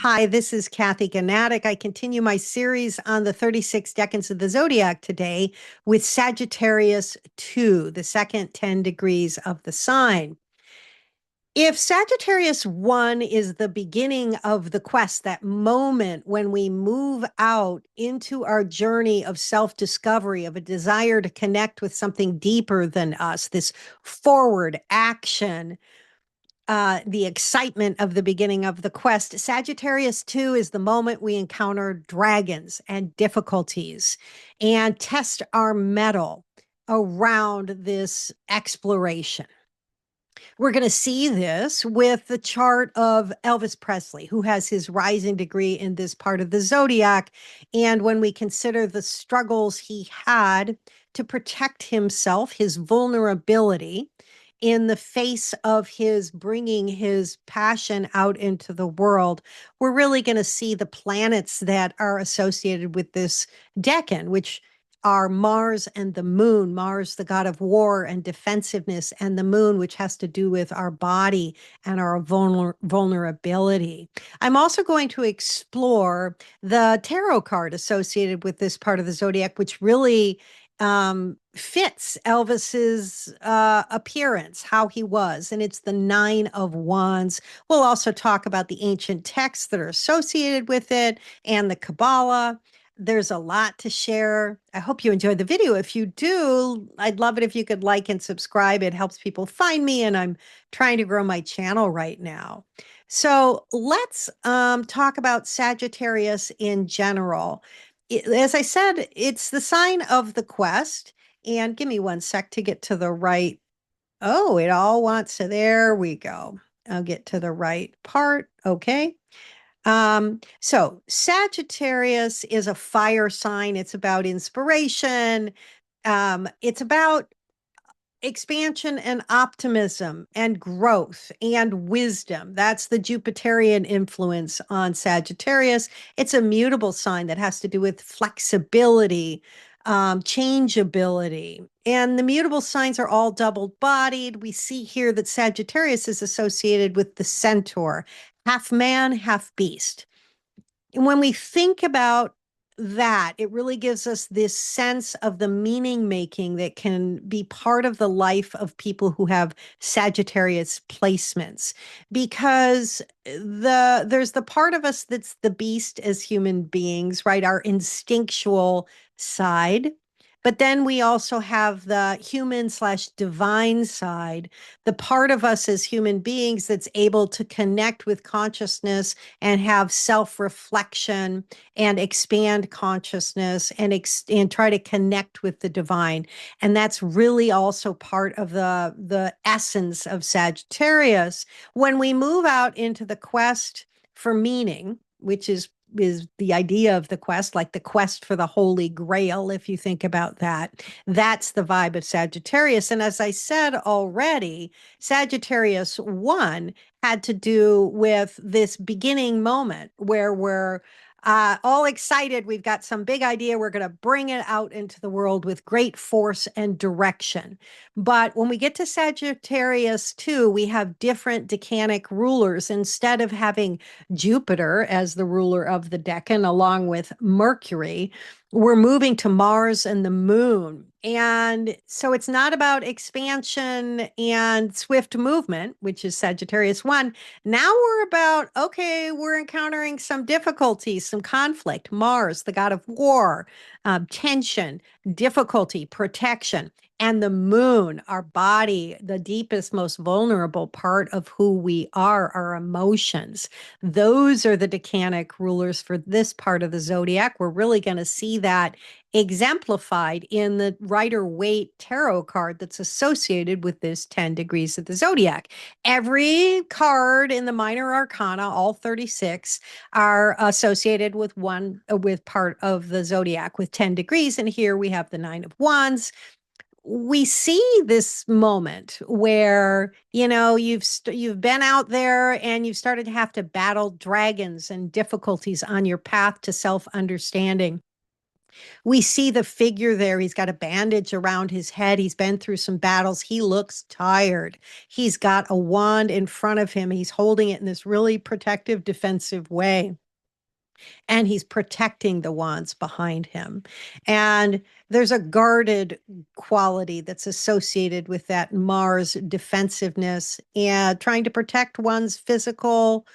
Hi, this is Kathy Ganatic. I continue my series on the 36 decans of the zodiac today with Sagittarius II, the second 10 degrees of the sign. If Sagittarius I is the beginning of the quest, that moment when we move out into our journey of self-discovery, of a desire to connect with something deeper than us, this forward action, the excitement of the beginning of the quest. Sagittarius II is the moment we encounter dragons and difficulties and test our mettle around this exploration. We're going to see this with the chart of Elvis Presley, who has his rising degree in this part of the zodiac. And when we consider the struggles he had to protect himself, his vulnerability, in the face of his bringing his passion out into the world, we're really going to see the planets that are associated with this decan, which are Mars and the moon. Mars, the god of war and defensiveness, and the moon, which has to do with our body and our vulnerability. I'm also going to explore the tarot card associated with this part of the zodiac, which really fits Elvis's appearance, how he was, and it's the Nine of Wands. We'll also talk about the ancient texts that are associated with it and the Kabbalah. There's a lot to share. I hope you enjoyed the video. If you do, I'd love it if you could like and subscribe. It helps people find me, and I'm trying to grow my channel right now. So let's talk about Sagittarius in general. As I said, it's the sign of the quest. And give me one sec to get to the right. Oh, it all wants to. There we go. I'll get to the right part. Okay. So Sagittarius is a fire sign. It's about inspiration. It's about expansion and optimism and growth and wisdom. That's the Jupiterian influence on Sagittarius. It's a mutable sign that has to do with flexibility, changeability. And the mutable signs are all double-bodied. We see here that Sagittarius is associated with the centaur, half man, half beast. And when we think about that, it really gives us this sense of the meaning making that can be part of the life of people who have Sagittarius placements, because there's the part of us that's the beast as human beings, right? Our instinctual side. But then we also have the human slash divine side, the part of us as human beings that's able to connect with consciousness and have self-reflection and expand consciousness and try to connect with the divine. And that's really also part of the essence of Sagittarius. When we move out into the quest for meaning, which is the idea of the quest, like the quest for the Holy Grail, if you think about that. That's the vibe of Sagittarius. And as I said already, Sagittarius I had to do with this beginning moment where we're all excited. We've got some big idea. We're going to bring it out into the world with great force and direction. But when we get to Sagittarius II, we have different decanic rulers. Instead of having Jupiter as the ruler of the decan, along with Mercury, we're moving to Mars and the moon. And so it's not about expansion and swift movement, which is Sagittarius I. Now we're about, okay, we're encountering some difficulties, some conflict. Mars, the god of war, tension, difficulty, protection. And the moon, our body, the deepest, most vulnerable part of who we are, our emotions. Those are the decanic rulers for this part of the zodiac. We're really going to see that exemplified in the Rider-Waite tarot card that's associated with this 10 degrees of the zodiac. Every card in the minor arcana, all 36, are associated with part of the zodiac with 10 degrees. And here we have the Nine of Wands. We see this moment where, you've been out there and you've started to have to battle dragons and difficulties on your path to self-understanding. We see the figure there. He's got a bandage around his head. He's been through some battles. He looks tired. He's got a wand in front of him. He's holding it in this really protective, defensive way. And he's protecting the wands behind him. And there's a guarded quality that's associated with that Mars defensiveness and trying to protect one's physical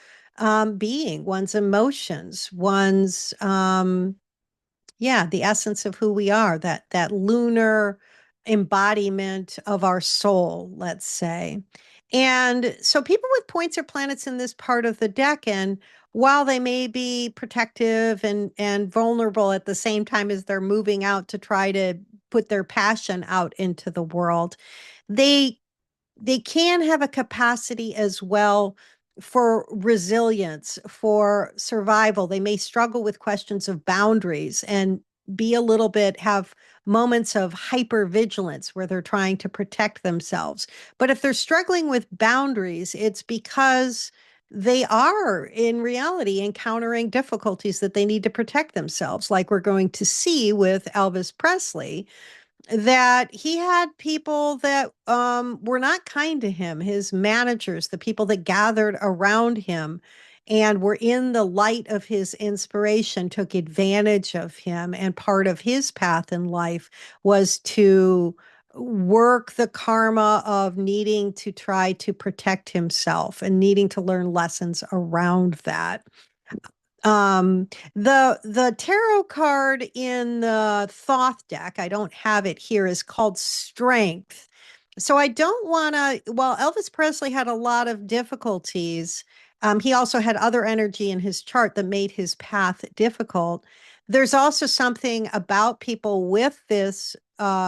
being, one's emotions, one's yeah, the essence of who we are, that lunar embodiment of our soul, let's say. And so people with points or planets in this part of the decan, while they may be protective and vulnerable at the same time as they're moving out to try to put their passion out into the world, they they can have a capacity as well for resilience, for survival. They may struggle with questions of boundaries and be a little bit, have moments of hypervigilance where they're trying to protect themselves. But if they're struggling with boundaries, it's because they are in reality encountering difficulties that they need to protect themselves, like we're going to see with Elvis Presley, that he had people that were not kind to him, his managers, the people that gathered around him and were in the light of his inspiration, took advantage of him. And part of his path in life was to work the karma of needing to try to protect himself and needing to learn lessons around that. The tarot card in the Thoth deck, I don't have it here, is called Strength. So I don't want to, while Elvis Presley had a lot of difficulties, he also had other energy in his chart that made his path difficult. There's also something about people with this,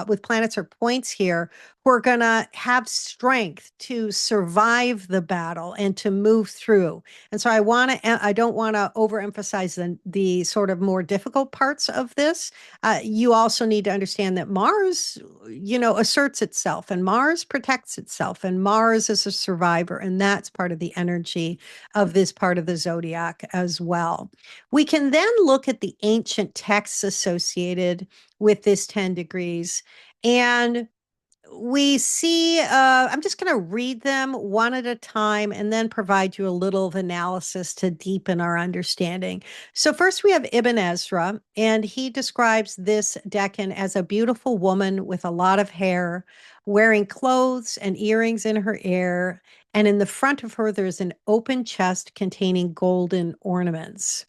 with planets or points here, who are going to have strength to survive the battle and to move through. And so I don't want to overemphasize the sort of more difficult parts of this. You also need to understand that Mars, asserts itself and Mars protects itself and Mars is a survivor. And that's part of the energy of this part of the zodiac as well. We can then look at the ancient texts associated with this 10 degrees. And we see, I'm just going to read them one at a time and then provide you a little of analysis to deepen our understanding. So, first we have Ibn Ezra, and he describes this decan as a beautiful woman with a lot of hair, wearing clothes and earrings in her ear. And in the front of her, there's an open chest containing golden ornaments.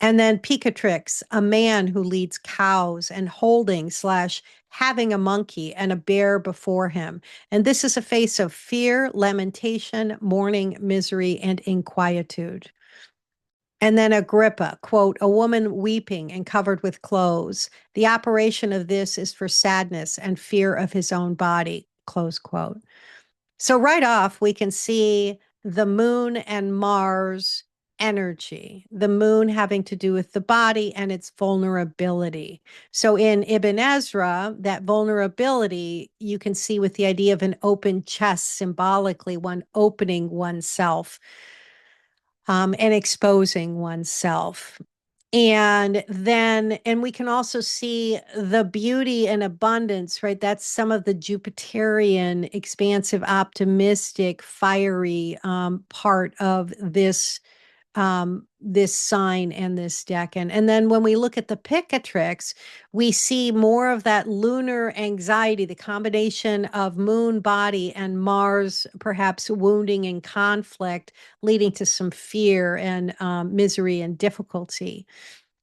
And then Picatrix, a man who leads cows and holding slash having a monkey and a bear before him. And this is a face of fear, lamentation, mourning, misery, and inquietude. And then Agrippa, quote, a woman weeping and covered with clothes. The operation of this is for sadness and fear of his own body, close quote. So right off, we can see the moon and Mars energy, the moon having to do with the body and its vulnerability. So in Ibn Ezra, that vulnerability you can see with the idea of an open chest, symbolically one opening oneself and exposing oneself. And we can also see the beauty and abundance, right? That's some of the Jupiterian, expansive, optimistic, fiery part of this sign and this decan. And then when we look at the Picatrix, we see more of that lunar anxiety, the combination of moon body and Mars, perhaps wounding and conflict, leading to some fear and misery and difficulty.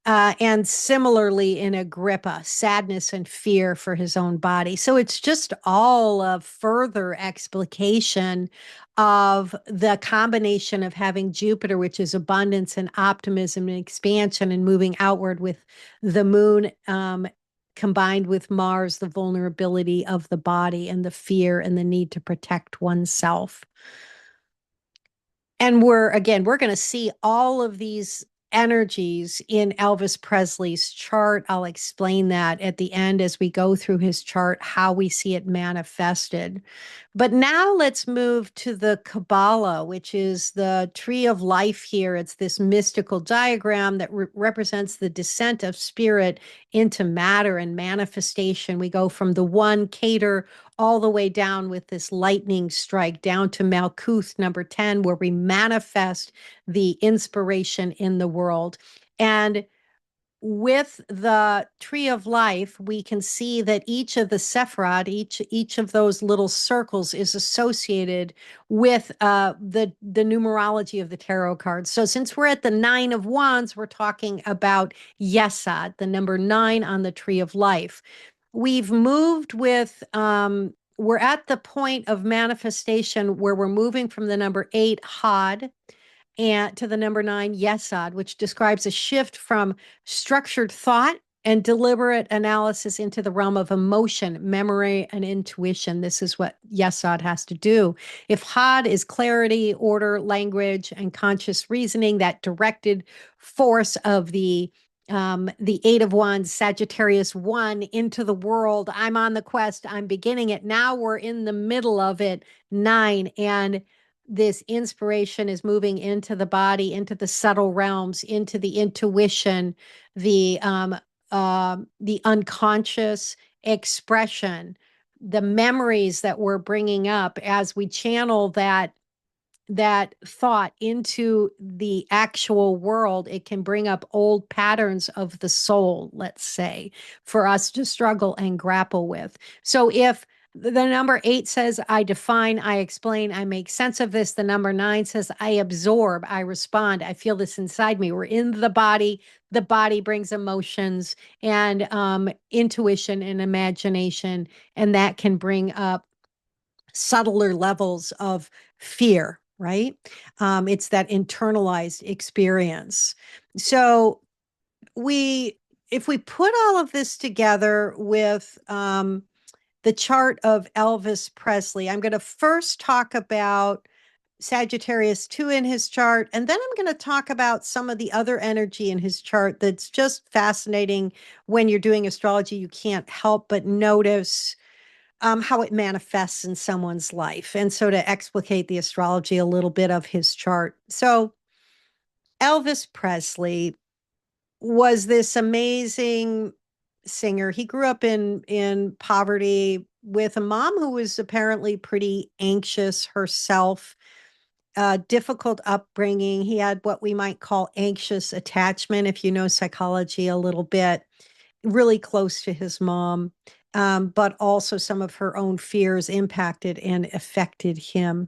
And similarly in Agrippa, sadness and fear for his own body. So it's just all a further explication of the combination of having Jupiter, which is abundance and optimism and expansion and moving outward, with the moon combined with Mars, the vulnerability of the body and the fear and the need to protect oneself. And we're going to see all of these energies in Elvis Presley's chart. I'll explain that at the end as we go through his chart, how we see it manifested. But now let's move to the Kabbalah, which is the tree of life here. It's this mystical diagram that represents the descent of spirit into matter and manifestation. We go from the one, Keter, all the way down with this lightning strike down to Malkuth, number 10, where we manifest the inspiration in the world. And with the tree of life, we can see that each of the Sephirot, each of those little circles is associated with the numerology of the tarot cards. So since we're at the 9 of Wands, we're talking about Yesod, the number 9 on the tree of life. We've moved with we're at the point of manifestation where we're moving from the number 8 Had and to the number 9 Yesod, which describes a shift from structured thought and deliberate analysis into the realm of emotion, memory, and intuition. This is what Yesod has to do. If Had is clarity, order, language, and conscious reasoning, that directed force of the 8 of Wands, Sagittarius I, into the world. I'm on the quest. I'm beginning it. Now we're in the middle of it, 9. And this inspiration is moving into the body, into the subtle realms, into the intuition, the unconscious expression, the memories that we're bringing up as we channel that thought into the actual world. It can bring up old patterns of the soul, let's say, for us to struggle and grapple with. So if the number 8 says, I define, I explain, I make sense of this. The number 9 says, I absorb, I respond, I feel this inside me. We're in the body. The body brings emotions and intuition and imagination, and that can bring up subtler levels of fear, right? It's that internalized experience. So if we put all of this together with the chart of Elvis Presley, I'm going to first talk about Sagittarius II in his chart, and then I'm going to talk about some of the other energy in his chart that's just fascinating. When you're doing astrology, you can't help but notice how it manifests in someone's life. And so to explicate the astrology a little bit of his chart. So Elvis Presley was this amazing singer. He grew up in poverty with a mom who was apparently pretty anxious herself, difficult upbringing. He had what we might call anxious attachment, if you know psychology a little bit, really close to his mom. But also some of her own fears impacted and affected him.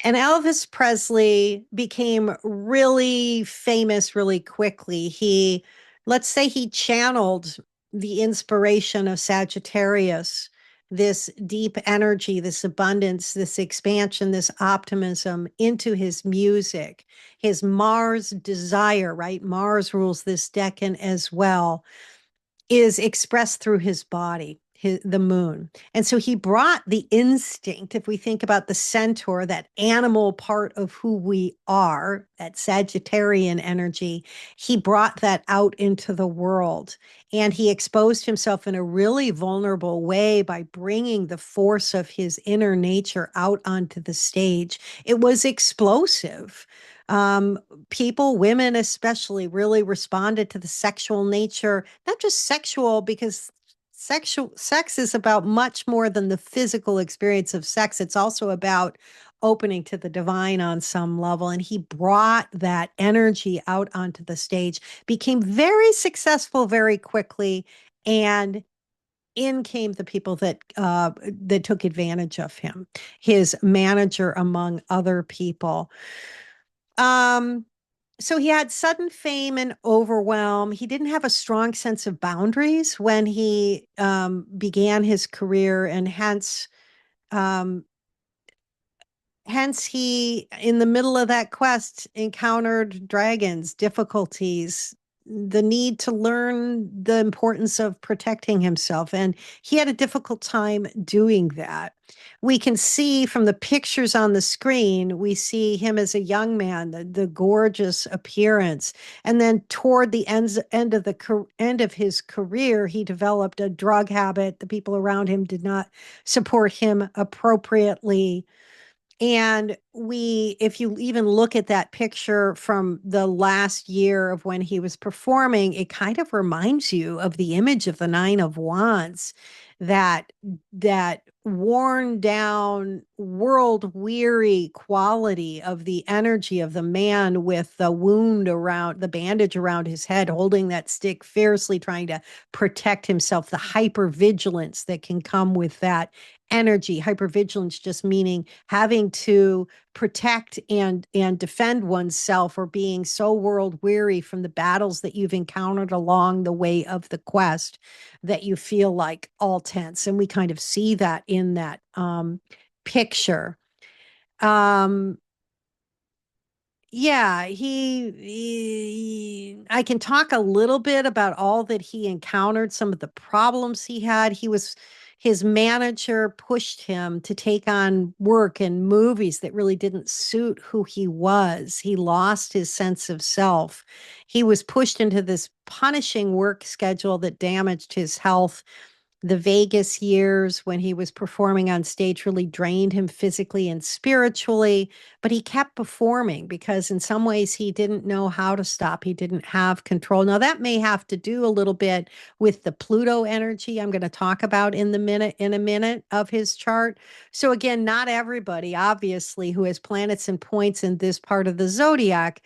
And Elvis Presley became really famous really quickly. Let's say he channeled the inspiration of Sagittarius, this deep energy, this abundance, this expansion, this optimism into his music, his Mars desire, right? Mars rules this decan as well, is expressed through his body, the moon. And so he brought the instinct, if we think about the centaur, that animal part of who we are, that Sagittarian energy, he brought that out into the world. And he exposed himself in a really vulnerable way by bringing the force of his inner nature out onto the stage. It was explosive. People, women especially, really responded to the sexual nature, not just sexual, because sex is about much more than the physical experience of sex. It's also about opening to the divine on some level. And he brought that energy out onto the stage, became very successful very quickly, and in came the people that took advantage of him, his manager among other people. Um, so he had sudden fame and overwhelm. He didn't have a strong sense of boundaries when he began his career, and um, hence he, in the middle of that quest, encountered dragons, difficulties, the need to learn the importance of protecting himself. And he had a difficult time doing that. We can see from the pictures on the screen, we see him as a young man, the gorgeous appearance. And then toward the end of his career, he developed a drug habit. The people around him did not support him appropriately. And if you even look at that picture from the last year of when he was performing, it kind of reminds you of the image of the Nine of Wands, that that worn down, world weary quality of the energy of the man with the wound around the bandage around his head, holding that stick fiercely, trying to protect himself, the hypervigilance that can come with that energy. Hypervigilance just meaning having to protect and defend oneself, or being so world weary from the battles that you've encountered along the way of the quest that you feel like all tense. And we kind of see that in that picture. Um, yeah, I can talk a little bit about all that he encountered, some of the problems he had. His manager pushed him to take on work and movies that really didn't suit who he was. He lost his sense of self. He was pushed into this punishing work schedule that damaged his health. The Vegas years when he was performing on stage really drained him physically and spiritually, but he kept performing because in some ways he didn't know how to stop. He didn't have control. Now that may have to do a little bit with the Pluto energy I'm going to talk about in a minute of his chart. So again, not everybody obviously who has planets and points in this part of the zodiac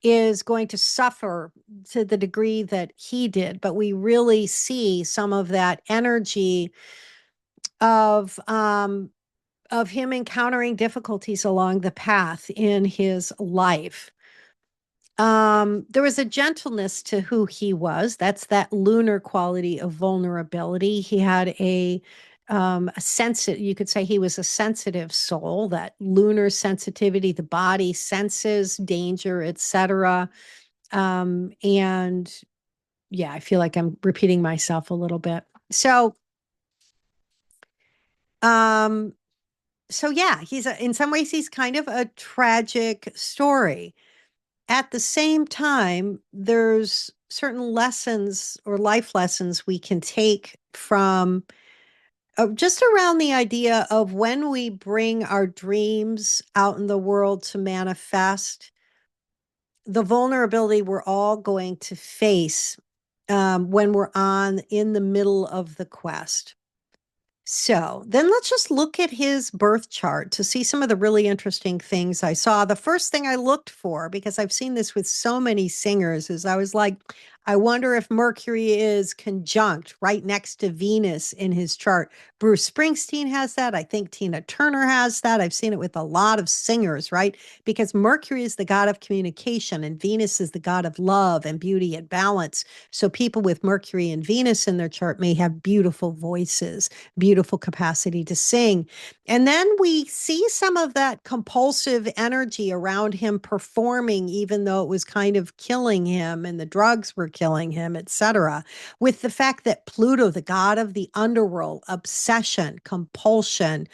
is going to suffer to the degree that he did, but we really see some of that energy of him encountering difficulties along the path in his life. There was a gentleness to who he was. That's that lunar quality of vulnerability. He had a you could say he was a sensitive soul, that lunar sensitivity, the body senses danger, etc. And yeah, I feel like I'm repeating myself a little bit. Um, so yeah, in some ways he's kind of a tragic story. At the same time, there's certain lessons or life lessons we can take from just around the idea of when we bring our dreams out in the world to manifest, the vulnerability we're all going to face when we're in the middle of the quest. So then let's just look at his birth chart to see some of the really interesting things I saw. The first thing I looked for, because I've seen this with so many singers, is I was like, I wonder if Mercury is conjunct right next to Venus in his chart. Bruce Springsteen has that. I think Tina Turner has that. I've seen it with a lot of singers, right? Because Mercury is the god of communication and Venus is the god of love and beauty and balance. So people with Mercury and Venus in their chart may have beautiful voices, beautiful capacity to sing. And then we see some of that compulsive energy around him performing, even though it was kind of killing him and the drugs were killing him, etc. With the fact that Pluto, the god of the underworld, obsession, compulsion,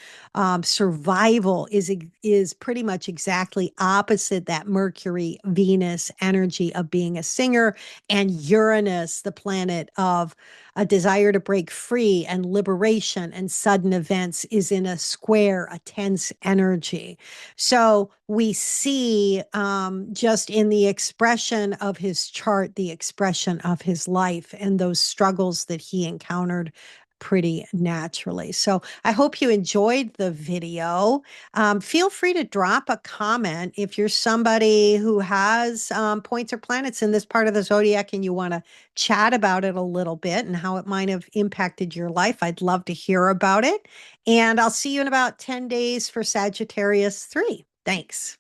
survival, is pretty much exactly opposite that Mercury Venus energy of being a singer, and Uranus, the planet of a desire to break free and liberation and sudden events, is in a square, a tense energy. So we see just in the expression of his chart, the expression of his life and those struggles that he encountered pretty naturally. So I hope you enjoyed the video. Feel free to drop a comment if you're somebody who has points or planets in this part of the zodiac and you want to chat about it a little bit and how it might have impacted your life. I'd love to hear about it. And I'll see you in about 10 days for Sagittarius III. Thanks.